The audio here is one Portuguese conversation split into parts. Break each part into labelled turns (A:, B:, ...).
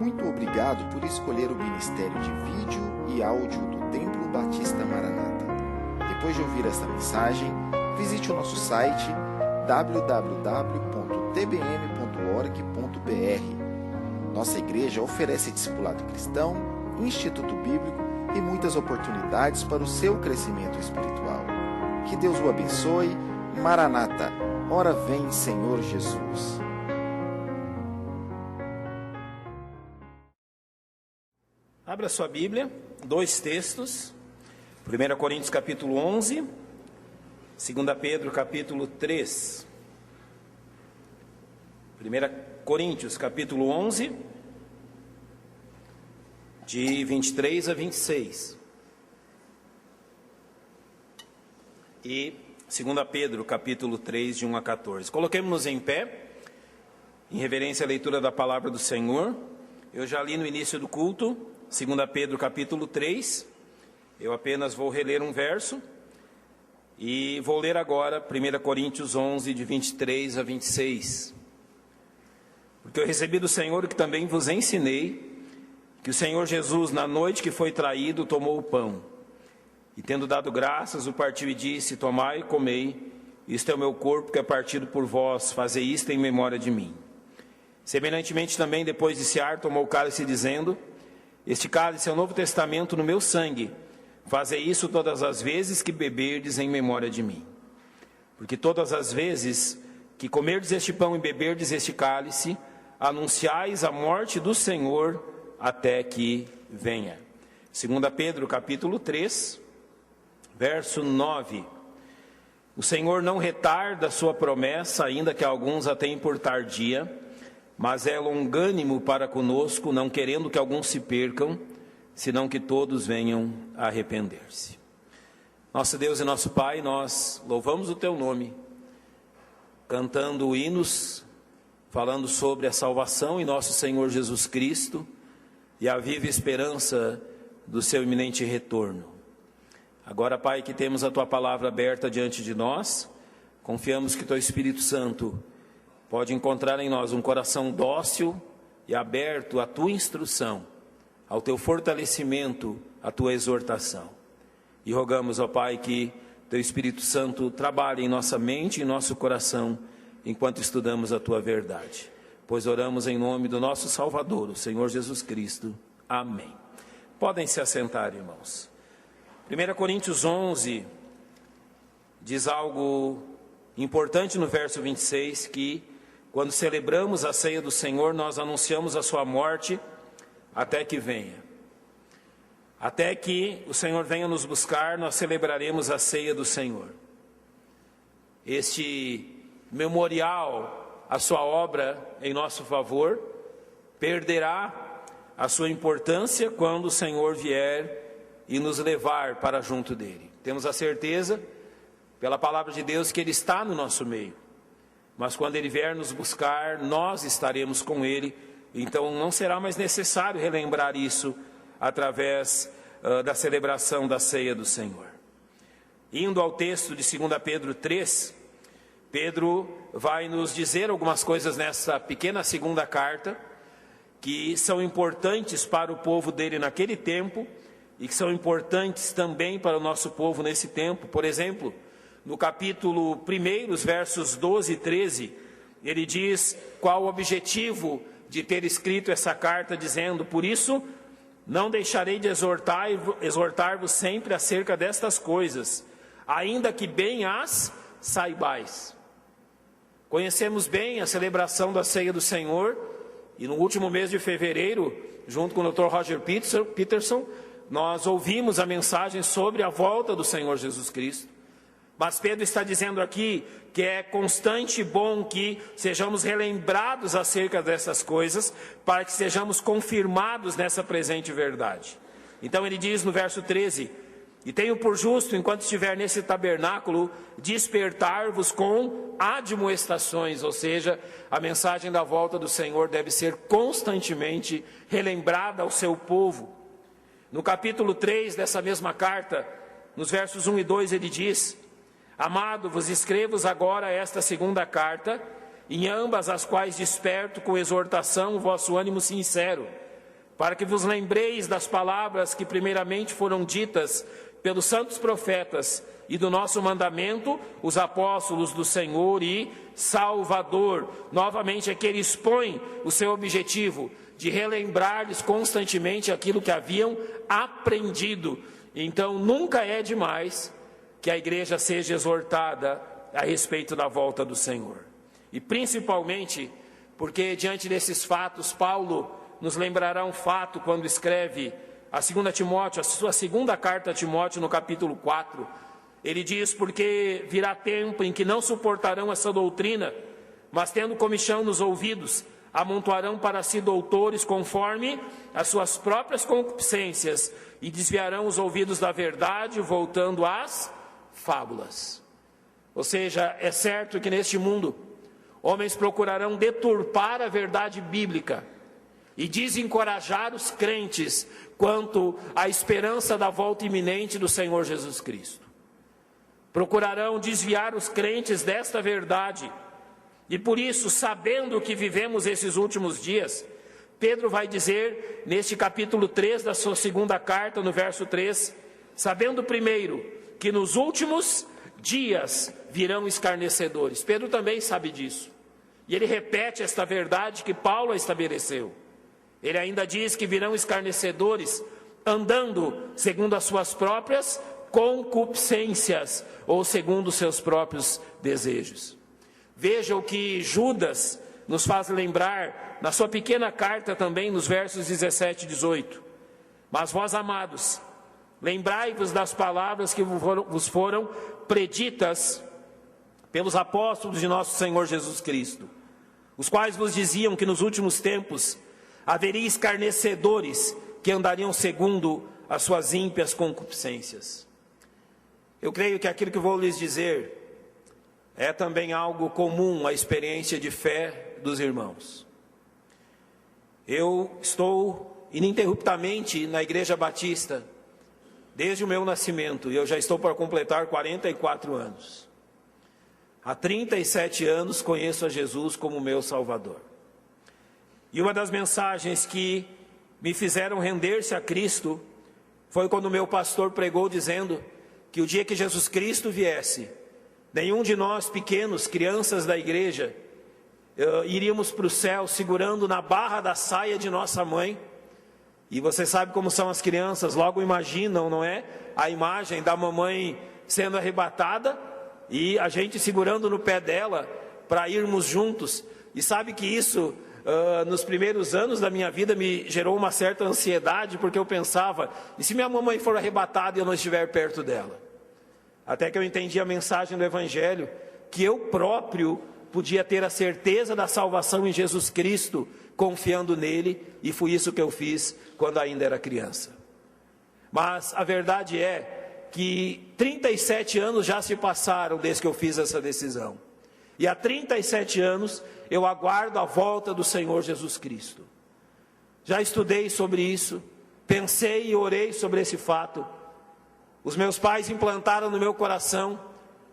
A: Muito obrigado por escolher o Ministério de Vídeo e Áudio do Templo Batista Maranata. Depois de ouvir esta mensagem, visite o nosso site www.tbm.org.br. Nossa igreja oferece discipulado cristão, instituto bíblico e muitas oportunidades para o seu crescimento espiritual. Que Deus o abençoe. Maranata, ora vem, Senhor Jesus.
B: Abra sua Bíblia, dois textos, 1 Coríntios capítulo 11, 2 Pedro capítulo 3. 1 Coríntios capítulo 11, de 23 a 26. E 2 Pedro capítulo 3, de 1 a 14. Coloquemos-nos em pé, em reverência à leitura da palavra do Senhor. Eu já li no início do culto, 2 Pedro capítulo 3, eu apenas vou reler um verso, e vou ler agora 1 Coríntios 11, de 23 a 26. Porque eu recebi do Senhor o que também vos ensinei, que o Senhor Jesus, na noite que foi traído, tomou o pão, e tendo dado graças, o partiu e disse: tomai e comei, isto é o meu corpo que é partido por vós, fazei isto em memória de mim. Semelhantemente também, depois de cear, tomou o cálice, dizendo: este cálice é o novo testamento no meu sangue. Fazei isso todas as vezes que beberdes em memória de mim. Porque todas as vezes que comerdes este pão e beberdes este cálice, anunciais a morte do Senhor até que venha. 2 Pedro capítulo 3, verso 9. O Senhor não retarda a sua promessa, ainda que alguns a tenham por tardia, mas é longânimo para conosco, não querendo que alguns se percam, senão que todos venham a arrepender-se. Nosso Deus e nosso Pai, nós louvamos o Teu nome, cantando hinos, falando sobre a salvação em nosso Senhor Jesus Cristo e a viva esperança do Seu iminente retorno. Agora, Pai, que temos a Tua palavra aberta diante de nós, confiamos que Teu Espírito Santo pode encontrar em nós um coração dócil e aberto à Tua instrução, ao Teu fortalecimento, à Tua exortação. E rogamos, ó Pai, que Teu Espírito Santo trabalhe em nossa mente e em nosso coração, enquanto estudamos a Tua verdade. Pois oramos em nome do nosso Salvador, o Senhor Jesus Cristo. Amém. Podem se assentar, irmãos. 1 Coríntios 11 diz algo importante no verso 26, que quando celebramos a ceia do Senhor, nós anunciamos a sua morte até que venha. Até que o Senhor venha nos buscar, nós celebraremos a ceia do Senhor. Este memorial, a sua obra em nosso favor, perderá a sua importância quando o Senhor vier e nos levar para junto dele. Temos a certeza, pela palavra de Deus, que Ele está no nosso meio. Mas quando Ele vier nos buscar, nós estaremos com Ele. Então não será mais necessário relembrar isso através da celebração da ceia do Senhor. Indo ao texto de 2 Pedro 3, Pedro vai nos dizer algumas coisas nessa pequena segunda carta, que são importantes para o povo dele naquele tempo, e que são importantes também para o nosso povo nesse tempo. Por exemplo, no capítulo 1, os versos 12 e 13, ele diz qual o objetivo de ter escrito essa carta, dizendo: por isso, não deixarei de exortar-vos sempre acerca destas coisas, ainda que bem as saibais. Conhecemos bem a celebração da ceia do Senhor, e no último mês de fevereiro, junto com o Dr. Roger Peterson, nós ouvimos a mensagem sobre a volta do Senhor Jesus Cristo. Mas Pedro está dizendo aqui que é constante e bom que sejamos relembrados acerca dessas coisas, para que sejamos confirmados nessa presente verdade. Então ele diz no verso 13: e tenho por justo, enquanto estiver nesse tabernáculo, despertar-vos com admoestações. Ou seja, a mensagem da volta do Senhor deve ser constantemente relembrada ao seu povo. No capítulo 3 dessa mesma carta, nos versos 1 e 2, ele diz: amado, vos escrevo agora esta segunda carta, em ambas as quais desperto com exortação o vosso ânimo sincero, para que vos lembreis das palavras que primeiramente foram ditas pelos santos profetas e do nosso mandamento, os apóstolos do Senhor e Salvador. Novamente aqui ele expõe o seu objetivo de relembrar-lhes constantemente aquilo que haviam aprendido. Então nunca é demais que a igreja seja exortada a respeito da volta do Senhor. E principalmente porque diante desses fatos, Paulo nos lembrará um fato quando escreve a 2 Timóteo, a sua segunda carta a Timóteo, no capítulo 4, ele diz: porque virá tempo em que não suportarão essa doutrina, mas tendo comichão nos ouvidos, amontoarão para si doutores conforme as suas próprias concupiscências, e desviarão os ouvidos da verdade, voltando às fábulas. Ou seja, é certo que neste mundo, homens procurarão deturpar a verdade bíblica e desencorajar os crentes quanto à esperança da volta iminente do Senhor Jesus Cristo. Procurarão desviar os crentes desta verdade. E por isso, sabendo que vivemos esses últimos dias, Pedro vai dizer, neste capítulo 3 da sua segunda carta, no verso 3, sabendo primeiro que nos últimos dias virão escarnecedores. Pedro também sabe disso. E ele repete esta verdade que Paulo estabeleceu. Ele ainda diz que virão escarnecedores andando segundo as suas próprias concupiscências ou segundo os seus próprios desejos. Veja o que Judas nos faz lembrar na sua pequena carta também, nos versos 17 e 18. Mas vós, amados, lembrai-vos das palavras que vos foram preditas pelos apóstolos de nosso Senhor Jesus Cristo, os quais vos diziam que nos últimos tempos haveria escarnecedores que andariam segundo as suas ímpias concupiscências. Eu creio que aquilo que vou lhes dizer é também algo comum à experiência de fé dos irmãos. Eu estou ininterruptamente na Igreja Batista desde o meu nascimento, e eu já estou para completar 44 anos. Há 37 anos conheço a Jesus como meu Salvador. E uma das mensagens que me fizeram render-se a Cristo foi quando meu pastor pregou dizendo que o dia que Jesus Cristo viesse, nenhum de nós pequenos, crianças da igreja, iríamos para o céu segurando na barra da saia de nossa mãe. E você sabe como são as crianças, logo imaginam, não é? A imagem da mamãe sendo arrebatada e a gente segurando no pé dela para irmos juntos. E sabe que isso, nos primeiros anos da minha vida, me gerou uma certa ansiedade, porque eu pensava, e se minha mamãe for arrebatada e eu não estiver perto dela? Até que eu entendi a mensagem do Evangelho, que eu próprio podia ter a certeza da salvação em Jesus Cristo, confiando nele, e foi isso que eu fiz quando ainda era criança. Mas a verdade é que 37 anos já se passaram desde que eu fiz essa decisão. E há 37 anos eu aguardo a volta do Senhor Jesus Cristo. Já estudei sobre isso, pensei e orei sobre esse fato. Os meus pais implantaram no meu coração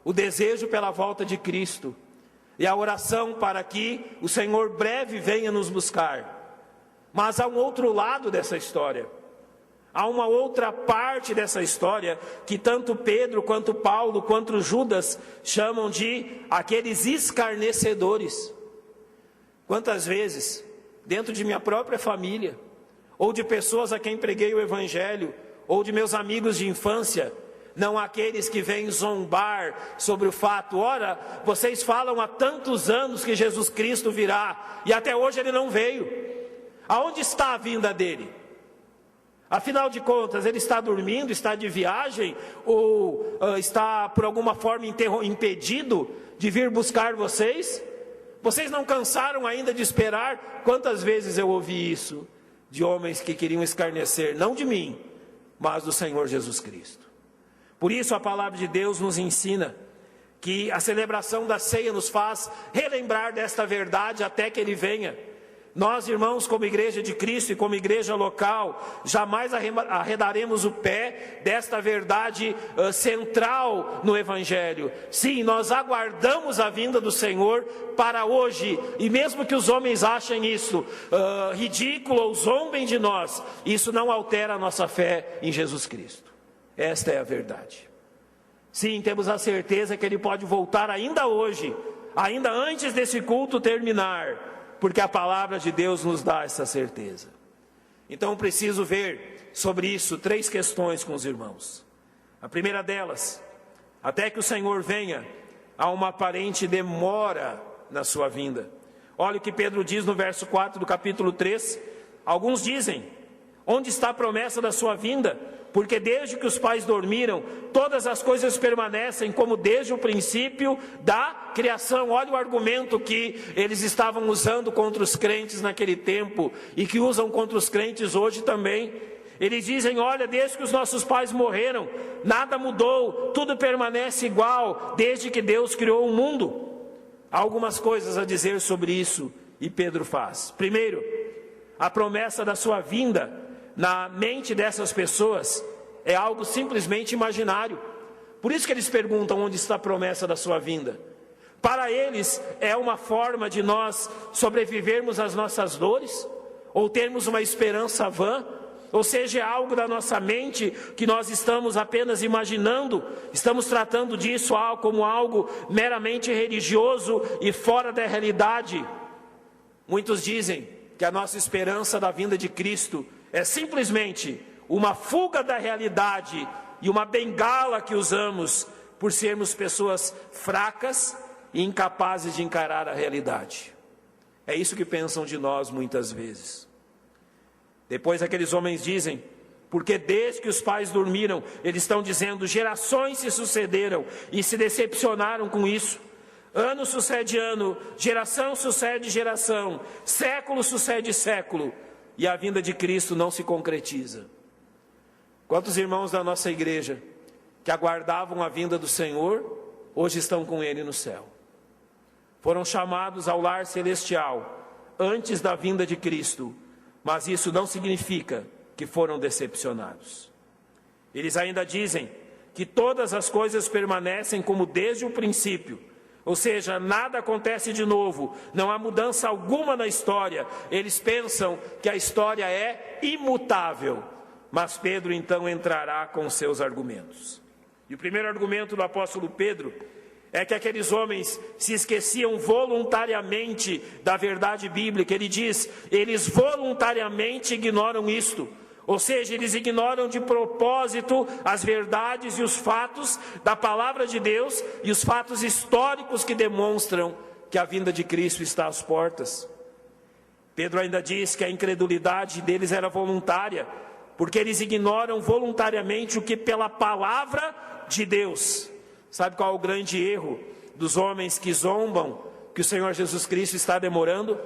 B: o desejo pela volta de Cristo e a oração para que o Senhor breve venha nos buscar. Mas há um outro lado dessa história. Há uma outra parte dessa história que tanto Pedro, quanto Paulo, quanto Judas chamam de aqueles escarnecedores. Quantas vezes, dentro de minha própria família, ou de pessoas a quem preguei o Evangelho, ou de meus amigos de infância, não há aqueles que vêm zombar sobre o fato: ora, vocês falam há tantos anos que Jesus Cristo virá, e até hoje ele não veio. Aonde está a vinda dele? Afinal de contas, ele está dormindo, está de viagem, ou está por alguma forma impedido de vir buscar vocês? Vocês não cansaram ainda de esperar? Quantas vezes eu ouvi isso de homens que queriam escarnecer, não de mim, mas do Senhor Jesus Cristo. Por isso a palavra de Deus nos ensina que a celebração da ceia nos faz relembrar desta verdade até que ele venha. Nós, irmãos, como igreja de Cristo e como igreja local, jamais arredaremos o pé desta verdade central no Evangelho. Sim, nós aguardamos a vinda do Senhor para hoje, e mesmo que os homens achem isso ridículo ou zombem de nós, isso não altera a nossa fé em Jesus Cristo. Esta é a verdade. Sim, temos a certeza que Ele pode voltar ainda hoje, ainda antes desse culto terminar, porque a palavra de Deus nos dá essa certeza. Então preciso ver sobre isso 3 questões com os irmãos. A primeira delas, até que o Senhor venha, há uma aparente demora na sua vinda. Olha o que Pedro diz no verso 4 do capítulo 3. Alguns dizem: onde está a promessa da sua vinda? Porque desde que os pais dormiram, todas as coisas permanecem como desde o princípio da criação. Olha o argumento que eles estavam usando contra os crentes naquele tempo e que usam contra os crentes hoje também. Eles dizem: olha, desde que os nossos pais morreram, nada mudou, tudo permanece igual, desde que Deus criou o mundo. Há algumas coisas a dizer sobre isso, e Pedro faz. Primeiro, a promessa da sua vinda na mente dessas pessoas é algo simplesmente imaginário. Por isso que eles perguntam: onde está a promessa da sua vinda? Para eles é uma forma de nós sobrevivermos às nossas dores, ou termos uma esperança vã, ou seja, é algo da nossa mente que nós estamos apenas imaginando, estamos tratando disso como algo meramente religioso e fora da realidade. Muitos dizem que a nossa esperança da vinda de Cristo é simplesmente uma fuga da realidade e uma bengala que usamos por sermos pessoas fracas e incapazes de encarar a realidade. É isso que pensam de nós muitas vezes. Depois aqueles homens dizem: porque desde que os pais dormiram, eles estão dizendo, gerações se sucederam e se decepcionaram com isso. Ano sucede ano, geração sucede geração, século sucede século, e a vinda de Cristo não se concretiza. Quantos irmãos da nossa igreja que aguardavam a vinda do Senhor, hoje estão com Ele no céu? Foram chamados ao lar celestial antes da vinda de Cristo, mas isso não significa que foram decepcionados. Eles ainda dizem que todas as coisas permanecem como desde o princípio, ou seja, nada acontece de novo, não há mudança alguma na história. Eles pensam que a história é imutável, mas Pedro então entrará com seus argumentos. E o primeiro argumento do apóstolo Pedro é que aqueles homens se esqueciam voluntariamente da verdade bíblica. Ele diz: eles voluntariamente ignoram isto. Ou seja, eles ignoram de propósito as verdades e os fatos da palavra de Deus e os fatos históricos que demonstram que a vinda de Cristo está às portas. Pedro ainda diz que a incredulidade deles era voluntária, porque eles ignoram voluntariamente o que pela palavra de Deus. Sabe qual é o grande erro dos homens que zombam que o Senhor Jesus Cristo está demorando?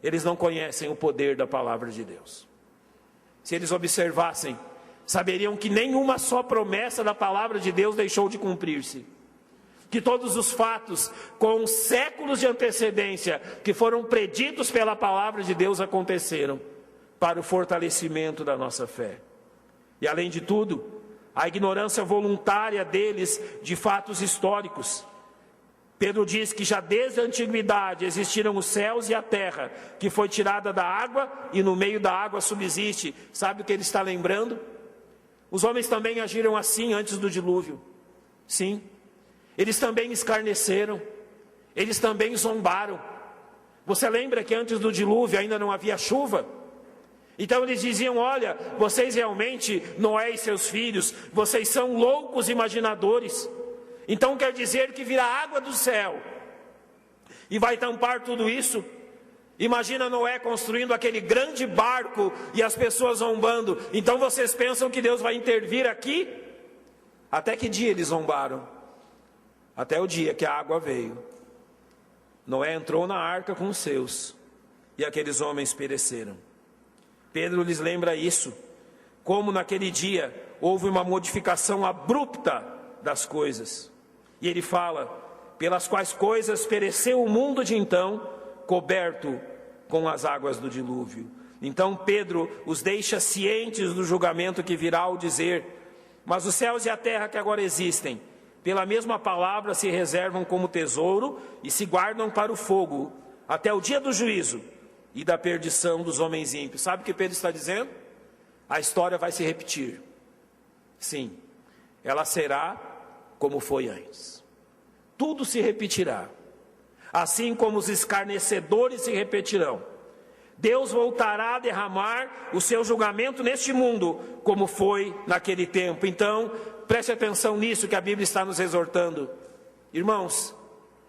B: Eles não conhecem o poder da palavra de Deus. Se eles observassem, saberiam que nenhuma só promessa da palavra de Deus deixou de cumprir-se. Que todos os fatos, com séculos de antecedência, que foram preditos pela palavra de Deus, aconteceram para o fortalecimento da nossa fé. E além de tudo, a ignorância voluntária deles de fatos históricos. Pedro diz que já desde a antiguidade existiram os céus e a terra, que foi tirada da água e no meio da água subsiste. Sabe o que ele está lembrando? Os homens também agiram assim antes do dilúvio. Sim, eles também escarneceram, eles também zombaram. Você lembra que antes do dilúvio ainda não havia chuva? Então eles diziam: olha, vocês realmente, Noé e seus filhos, vocês são loucos imaginadores. Então quer dizer que virá água do céu e vai tampar tudo isso? Imagina Noé construindo aquele grande barco e as pessoas zombando. Então vocês pensam que Deus vai intervir aqui? Até que dia eles zombaram? Até o dia que a água veio. Noé entrou na arca com os seus e aqueles homens pereceram. Pedro lhes lembra isso, como naquele dia houve uma modificação abrupta das coisas. E ele fala: pelas quais coisas pereceu o mundo de então, coberto com as águas do dilúvio. Então Pedro os deixa cientes do julgamento que virá ao dizer: mas os céus e a terra que agora existem, pela mesma palavra se reservam como tesouro e se guardam para o fogo, até o dia do juízo e da perdição dos homens ímpios. Sabe o que Pedro está dizendo? A história vai se repetir. Sim, ela será como foi antes. Tudo se repetirá. Assim como os escarnecedores se repetirão. Deus voltará a derramar o seu julgamento neste mundo, como foi naquele tempo. Então, preste atenção nisso que a Bíblia está nos exortando. Irmãos,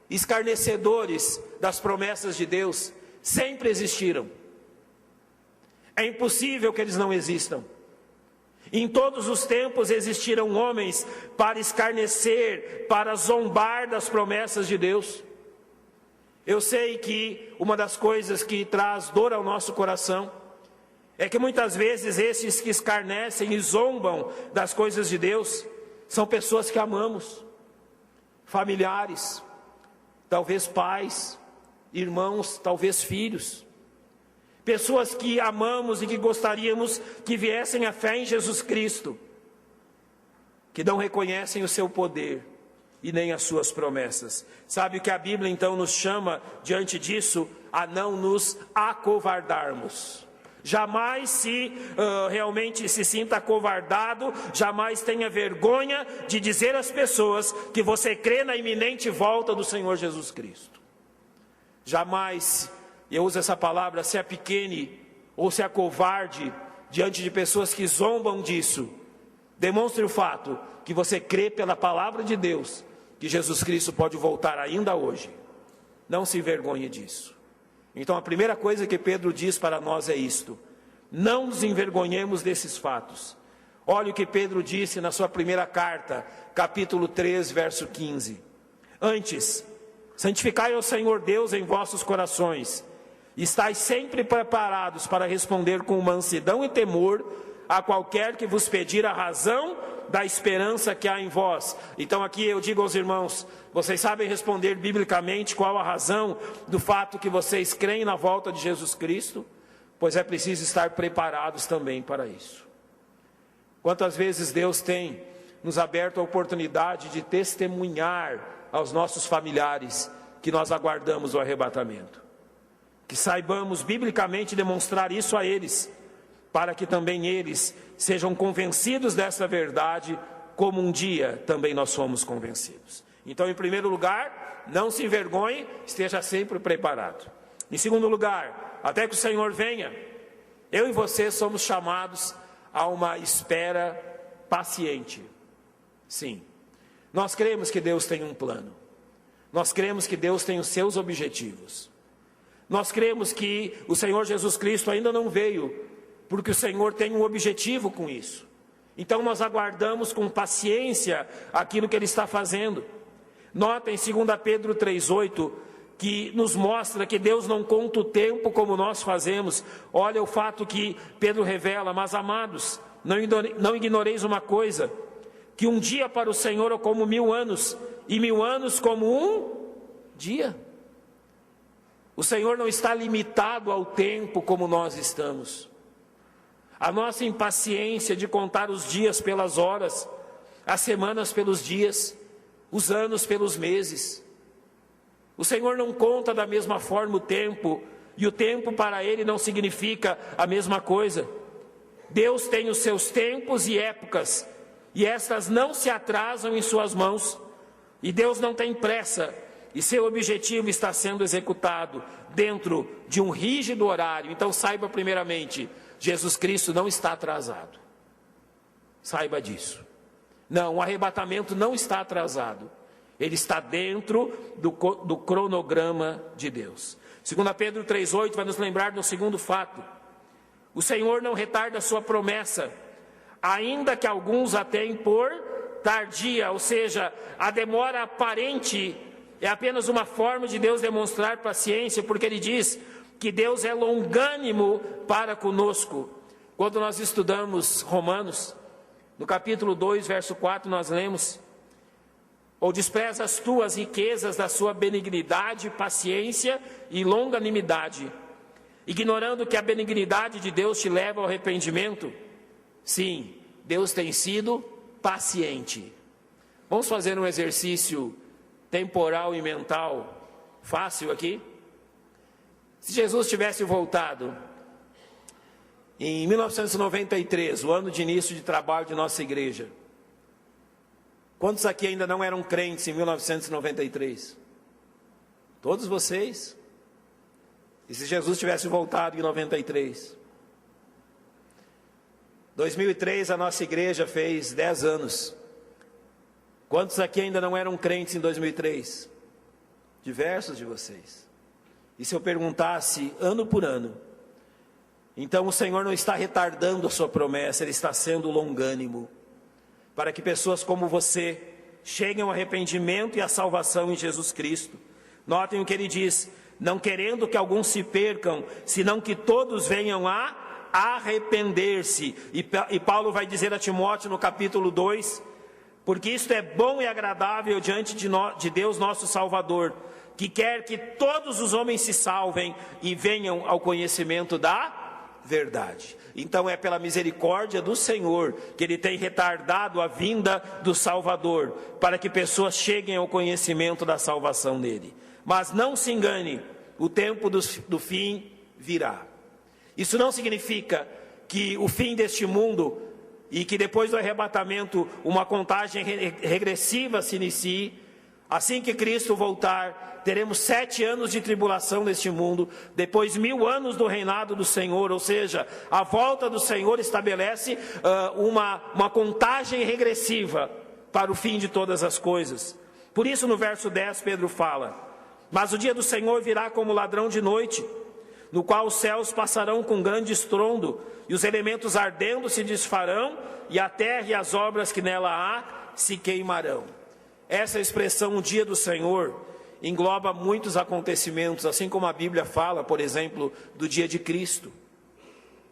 B: escarnecedores das promessas de Deus sempre existiram. É impossível que eles não existam. Em todos os tempos existiram homens para escarnecer, para zombar das promessas de Deus. Eu sei que uma das coisas que traz dor ao nosso coração é que muitas vezes esses que escarnecem e zombam das coisas de Deus são pessoas que amamos, familiares, talvez pais, irmãos, talvez filhos, pessoas que amamos e que gostaríamos que viessem à fé em Jesus Cristo, que não reconhecem o seu poder e nem as suas promessas. Sabe o que a Bíblia então nos chama diante disso? A não nos acovardarmos. Jamais realmente se sinta acovardado, jamais tenha vergonha de dizer às pessoas que você crê na iminente volta do Senhor Jesus Cristo. Jamais, eu uso essa palavra, se apequene ou se acovarde diante de pessoas que zombam disso. Demonstre o fato que você crê pela palavra de Deus que Jesus Cristo pode voltar ainda hoje. Não se envergonhe disso. Então a primeira coisa que Pedro diz para nós é isto: não nos envergonhemos desses fatos. Olha o que Pedro disse na sua primeira carta, capítulo 3, verso 15. Antes, santificai ao Senhor Deus em vossos corações, e estais sempre preparados para responder com mansidão e temor a qualquer que vos pedir a razão da esperança que há em vós. Então aqui eu digo aos irmãos, vocês sabem responder biblicamente qual a razão do fato que vocês creem na volta de Jesus Cristo? Pois é preciso estar preparados também para isso. Quantas vezes Deus tem nos aberto a oportunidade de testemunhar aos nossos familiares que nós aguardamos o arrebatamento. Que saibamos biblicamente demonstrar isso a eles, para que também eles sejam convencidos dessa verdade, como um dia também nós fomos convencidos. Então, em primeiro lugar, não se envergonhe, esteja sempre preparado. Em segundo lugar, até que o Senhor venha, eu e você somos chamados a uma espera paciente. Sim, nós cremos que Deus tem um plano. Nós cremos que Deus tem os seus objetivos. Nós cremos que o Senhor Jesus Cristo ainda não veio, porque o Senhor tem um objetivo com isso. Então nós aguardamos com paciência aquilo que Ele está fazendo. Nota em 2 Pedro 3,8, que nos mostra que Deus não conta o tempo como nós fazemos. Olha o fato que Pedro revela: mas amados, não ignoreis uma coisa, que um dia para o Senhor é como 1000 anos, e 1000 anos como um dia. O Senhor não está limitado ao tempo como nós estamos. A nossa impaciência de contar os dias pelas horas, as semanas pelos dias, os anos pelos meses. O Senhor não conta da mesma forma o tempo, e o tempo para Ele não significa a mesma coisa. Deus tem os seus tempos e épocas, e estas não se atrasam em suas mãos. E Deus não tem pressa, e seu objetivo está sendo executado dentro de um rígido horário. Então saiba primeiramente, Jesus Cristo não está atrasado. Saiba disso. Não, o arrebatamento não está atrasado. Ele está dentro do cronograma de Deus. 2 Pedro 3,8 vai nos lembrar do segundo fato. O Senhor não retarda a sua promessa, ainda que alguns a tenham por tardia, ou seja, a demora aparente é apenas uma forma de Deus demonstrar paciência, porque Ele diz que Deus é longânimo para conosco. Quando nós estudamos Romanos, no capítulo 2, verso 4, nós lemos: ou desprezas tu as riquezas da sua benignidade, paciência e longanimidade, ignorando que a benignidade de Deus te leva ao arrependimento? Sim, Deus tem sido paciente. Vamos fazer um exercício temporal e mental fácil aqui? Se Jesus tivesse voltado em 1993, o ano de início de trabalho de nossa igreja, quantos aqui ainda não eram crentes em 1993? Todos vocês? E se Jesus tivesse voltado em 93? 2003 a nossa igreja fez 10 anos. Quantos aqui ainda não eram crentes em 2003? Diversos de vocês. E se eu perguntasse ano por ano? Então o Senhor não está retardando a sua promessa, Ele está sendo longânimo, para que pessoas como você cheguem ao arrependimento e à salvação em Jesus Cristo. Notem o que Ele diz: não querendo que alguns se percam, senão que todos venham a arrepender-se. E Paulo vai dizer a Timóteo no capítulo 2, porque isto é bom e agradável diante de Deus nosso Salvador, que quer que todos os homens se salvem e venham ao conhecimento da verdade. Então é pela misericórdia do Senhor que Ele tem retardado a vinda do Salvador, para que pessoas cheguem ao conhecimento da salvação nele. Mas não se engane, o tempo do fim virá. Isso não significa que o fim deste mundo e que depois do arrebatamento uma contagem regressiva se inicie. Assim que Cristo voltar, teremos 7 anos de tribulação neste mundo, depois 1000 anos do reinado do Senhor, ou seja, a volta do Senhor estabelece uma contagem regressiva para o fim de todas as coisas. Por isso no verso 10 Pedro fala: mas o dia do Senhor virá como ladrão de noite, no qual os céus passarão com grande estrondo, e os elementos ardendo se desfarão, e a terra e as obras que nela há se queimarão. Essa expressão, o dia do Senhor, engloba muitos acontecimentos, assim como a Bíblia fala, por exemplo, do dia de Cristo.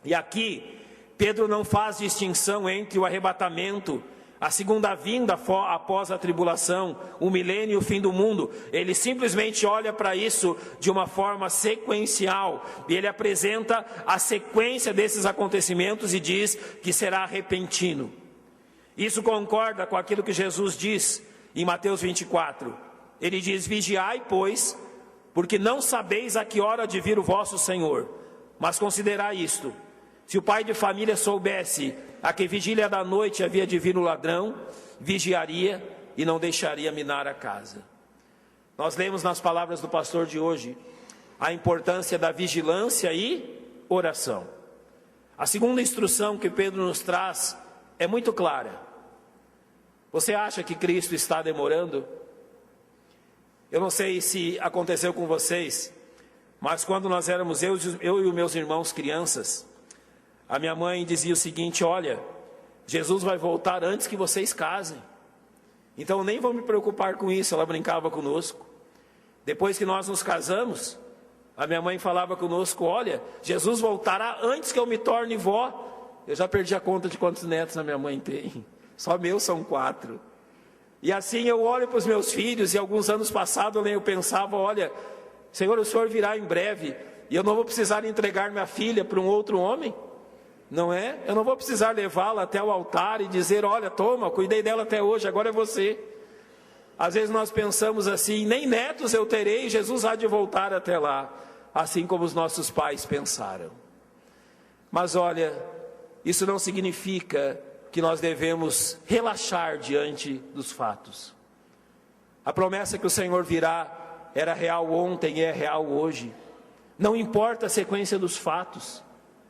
B: E aqui, Pedro não faz distinção entre o arrebatamento, a segunda vinda após a tribulação, o milênio e o fim do mundo. Ele simplesmente olha para isso de uma forma sequencial, e ele apresenta a sequência desses acontecimentos e diz que será repentino. Isso concorda com aquilo que Jesus diz em Mateus 24. Ele diz: vigiai, pois, porque não sabeis a que hora de vir o vosso Senhor. Mas considerai isto: se o pai de família soubesse a que vigília da noite havia de vir o ladrão, vigiaria e não deixaria minar a casa. Nós lemos nas palavras do pastor de hoje a importância da vigilância e oração. A segunda instrução que Pedro nos traz é muito clara. Você acha que Cristo está demorando? Eu não sei se aconteceu com vocês, mas quando nós éramos eu e os meus irmãos crianças, a minha mãe dizia o seguinte: olha, Jesus vai voltar antes que vocês casem, então nem vou me preocupar com isso. Ela brincava conosco. Depois que nós nos casamos, a minha mãe falava conosco: olha, Jesus voltará antes que eu me torne vó. Eu já perdi a conta de quantos netos a minha mãe tem, só meus são 4. E assim eu olho para os meus filhos, e alguns anos passados eu pensava: olha, Senhor, o Senhor virá em breve, e eu não vou precisar entregar minha filha para um outro homem, não é? Eu não vou precisar levá-la até o altar e dizer: olha, toma, cuidei dela até hoje, agora é você. Às vezes nós pensamos assim: nem netos eu terei, Jesus há de voltar até lá, assim como os nossos pais pensaram. Mas olha, isso não significa que nós devemos relaxar diante dos fatos. A promessa que o Senhor virá era real ontem e é real hoje. Não importa a sequência dos fatos,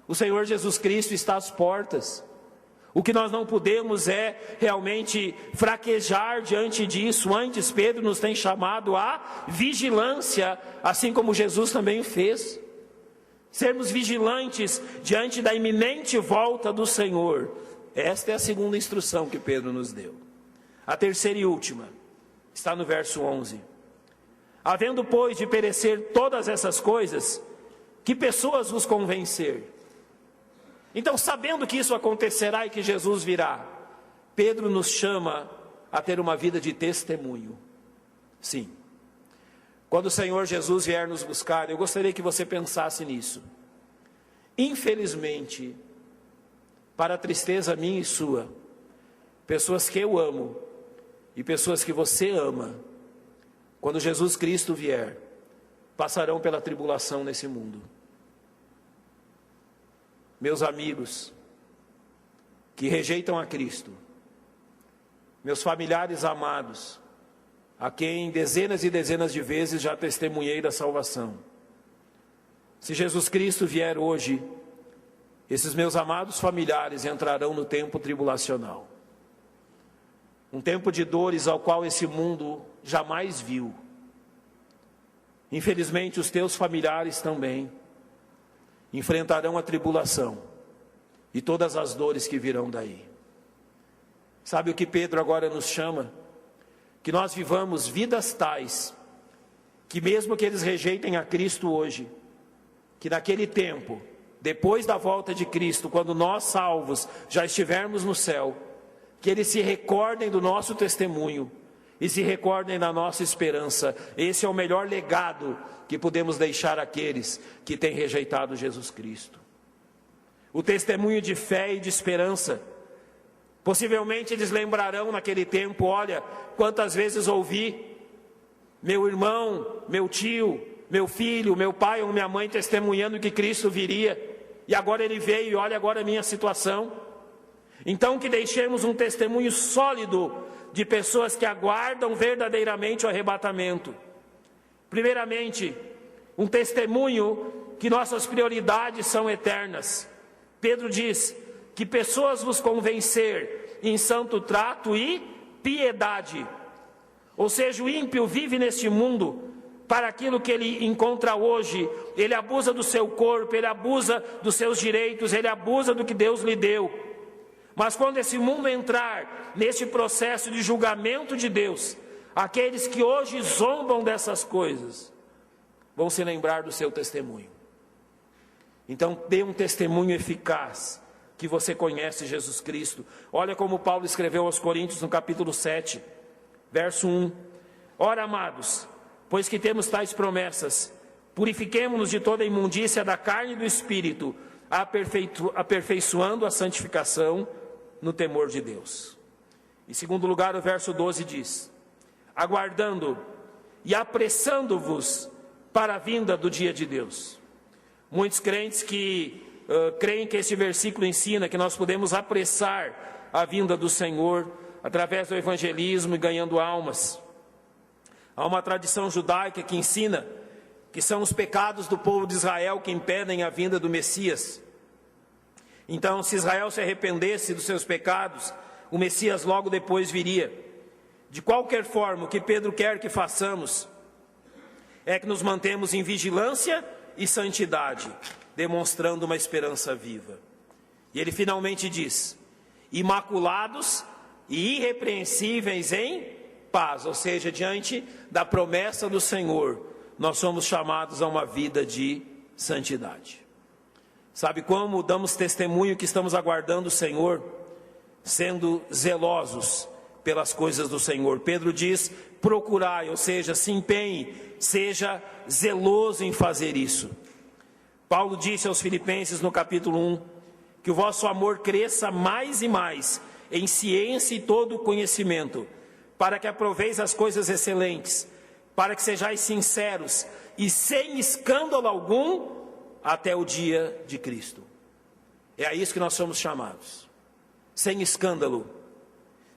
B: o Senhor Jesus Cristo está às portas. O que nós não podemos é realmente fraquejar diante disso. Antes, Pedro nos tem chamado à vigilância, assim como Jesus também fez. Sermos vigilantes diante da iminente volta do Senhor. Esta é a segunda instrução que Pedro nos deu. A terceira e última está no verso 11. Havendo, pois, de perecer todas essas coisas, que pessoas vos convencer? Então, sabendo que isso acontecerá e que Jesus virá, Pedro nos chama a ter uma vida de testemunho. Sim. Quando o Senhor Jesus vier nos buscar, eu gostaria que você pensasse nisso. infelizmente, para a tristeza minha e sua, pessoas que eu amo e pessoas que você ama, quando Jesus Cristo vier, passarão pela tribulação nesse mundo. Meus amigos que rejeitam a Cristo, meus familiares amados, a quem dezenas e dezenas de vezes já testemunhei da salvação. Se Jesus Cristo vier hoje, esses meus amados familiares entrarão no tempo tribulacional. Um tempo de dores ao qual esse mundo jamais viu. Infelizmente, os teus familiares também enfrentarão a tribulação e todas as dores que virão daí. Sabe o que Pedro agora nos chama? Que nós vivamos vidas tais, que mesmo que eles rejeitem a Cristo hoje, que naquele tempo, depois da volta de Cristo, quando nós salvos já estivermos no céu, que eles se recordem do nosso testemunho e se recordem da nossa esperança. Esse é o melhor legado que podemos deixar àqueles que têm rejeitado Jesus Cristo. O testemunho de fé e de esperança. Possivelmente eles lembrarão naquele tempo: olha, quantas vezes ouvi meu irmão, meu tio, meu filho, meu pai ou minha mãe testemunhando que Cristo viria, e agora ele veio, e olha agora a minha situação. Então que deixemos um testemunho sólido de pessoas que aguardam verdadeiramente o arrebatamento. Primeiramente, um testemunho que nossas prioridades são eternas. Pedro diz que pessoas vos convencer em santo trato e piedade. Ou seja, o ímpio vive neste mundo para aquilo que ele encontra hoje. Ele abusa do seu corpo, ele abusa dos seus direitos, ele abusa do que Deus lhe deu. Mas quando esse mundo entrar neste processo de julgamento de Deus, aqueles que hoje zombam dessas coisas, vão se lembrar do seu testemunho. Então dê um testemunho eficaz, que você conhece Jesus Cristo. Olha como Paulo escreveu aos Coríntios no capítulo 7, verso 1. Ora, amados, pois que temos tais promessas, purifiquemo-nos de toda a imundícia da carne e do espírito, aperfeiçoando a santificação no temor de Deus. Em segundo lugar, o verso 12 diz: aguardando e apressando-vos para a vinda do dia de Deus. Muitos crentes que creem que este versículo ensina que nós podemos apressar a vinda do Senhor através do evangelismo e ganhando almas. Há uma tradição judaica que ensina que são os pecados do povo de Israel que impedem a vinda do Messias. Então, se Israel se arrependesse dos seus pecados, o Messias logo depois viria. De qualquer forma, o que Pedro quer que façamos é que nos mantemos em vigilância e santidade, demonstrando uma esperança viva. E ele finalmente diz: imaculados e irrepreensíveis em paz, ou seja, diante da promessa do Senhor, nós somos chamados a uma vida de santidade. Sabe como damos testemunho que estamos aguardando o Senhor? Sendo zelosos pelas coisas do Senhor. Pedro diz: procurai, ou seja, se empenhe, seja zeloso em fazer isso. Paulo disse aos Filipenses no capítulo 1, que o vosso amor cresça mais e mais em ciência e todo conhecimento, para que aproveis as coisas excelentes, para que sejais sinceros e sem escândalo algum, até o dia de Cristo. É a isso que nós somos chamados. Sem escândalo,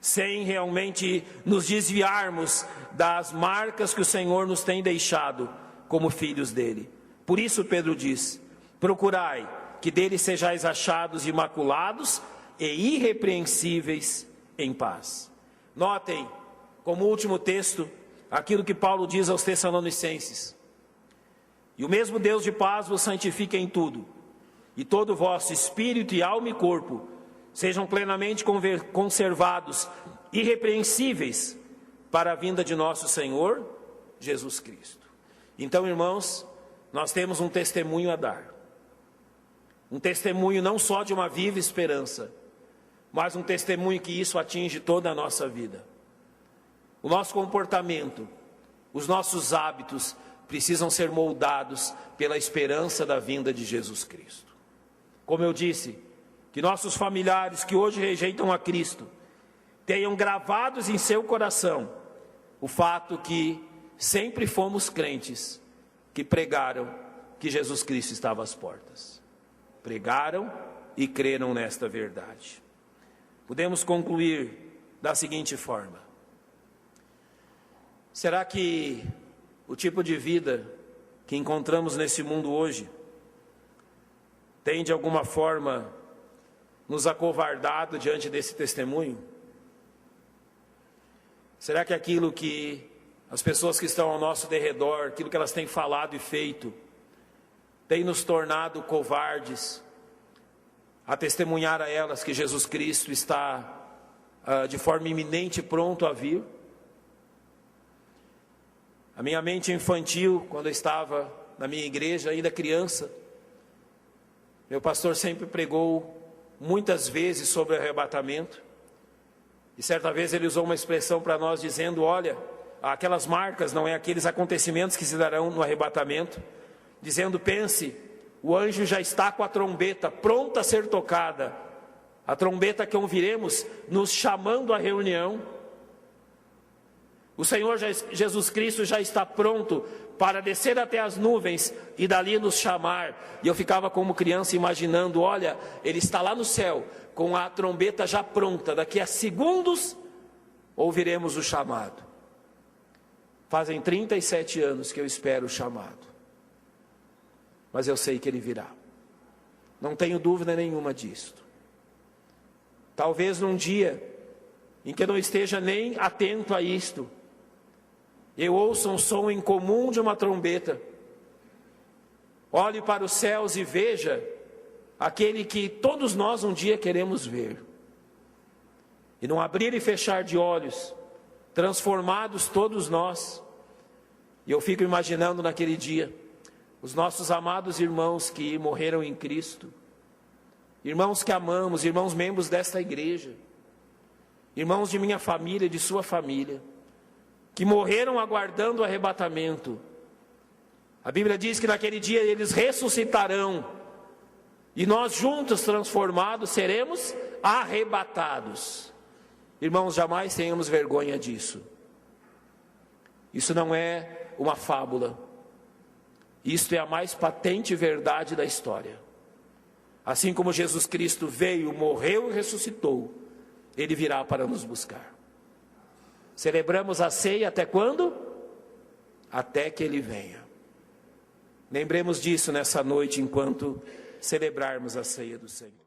B: sem realmente nos desviarmos das marcas que o Senhor nos tem deixado como filhos dele. Por isso Pedro diz: procurai que dele sejais achados imaculados e irrepreensíveis em paz. Notem, como último texto, aquilo que Paulo diz aos Tessalonicenses: e o mesmo Deus de paz vos santifica em tudo, e todo o vosso espírito e alma e corpo sejam plenamente conservados, irrepreensíveis, para a vinda de nosso Senhor Jesus Cristo. Então, irmãos, nós temos um testemunho a dar. Um testemunho não só de uma viva esperança, mas um testemunho que isso atinge toda a nossa vida. O nosso comportamento, os nossos hábitos precisam ser moldados pela esperança da vinda de Jesus Cristo. como eu disse, que nossos familiares que hoje rejeitam a Cristo tenham gravados em seu coração o fato que sempre fomos crentes que pregaram que Jesus Cristo estava às portas. Pregaram e creram nesta verdade. Podemos concluir da seguinte forma: será que o tipo de vida que encontramos nesse mundo hoje tem de alguma forma nos acovardado diante desse testemunho? Será que aquilo que as pessoas que estão ao nosso derredor, aquilo que elas têm falado e feito, tem nos tornado covardes a testemunhar a elas que Jesus Cristo está de forma iminente pronto a vir? A minha mente infantil, quando eu estava na minha igreja, ainda criança, meu pastor sempre pregou muitas vezes sobre o arrebatamento. E certa vez ele usou uma expressão para nós dizendo: olha, aquelas marcas não é aqueles acontecimentos que se darão no arrebatamento, dizendo: pense, o anjo já está com a trombeta pronta a ser tocada, a trombeta que ouviremos nos chamando à reunião. O Senhor Jesus Cristo já está pronto para descer até as nuvens e dali nos chamar. E eu ficava como criança imaginando: olha, Ele está lá no céu com a trombeta já pronta, daqui a segundos ouviremos o chamado. Fazem 37 anos que eu espero o chamado, mas eu sei que Ele virá, não tenho dúvida nenhuma disto. Talvez num dia em que eu não esteja nem atento a isto, eu ouço um som incomum de uma trombeta, olhe para os céus e veja aquele que todos nós um dia queremos ver, e num abrir e fechar de olhos, transformados todos nós. E eu fico imaginando naquele dia os nossos amados irmãos que morreram em Cristo, irmãos que amamos, irmãos membros desta igreja, irmãos de minha família, de sua família, que morreram aguardando o arrebatamento. A Bíblia diz que naquele dia eles ressuscitarão, e nós juntos transformados seremos arrebatados. Irmãos, jamais tenhamos vergonha disso. Isso não é uma fábula, isto é a mais patente verdade da história. Assim como Jesus Cristo veio, morreu e ressuscitou, Ele virá para nos buscar. Celebramos a ceia até quando? Até que Ele venha. Lembremos disso nessa noite enquanto celebrarmos a ceia do Senhor.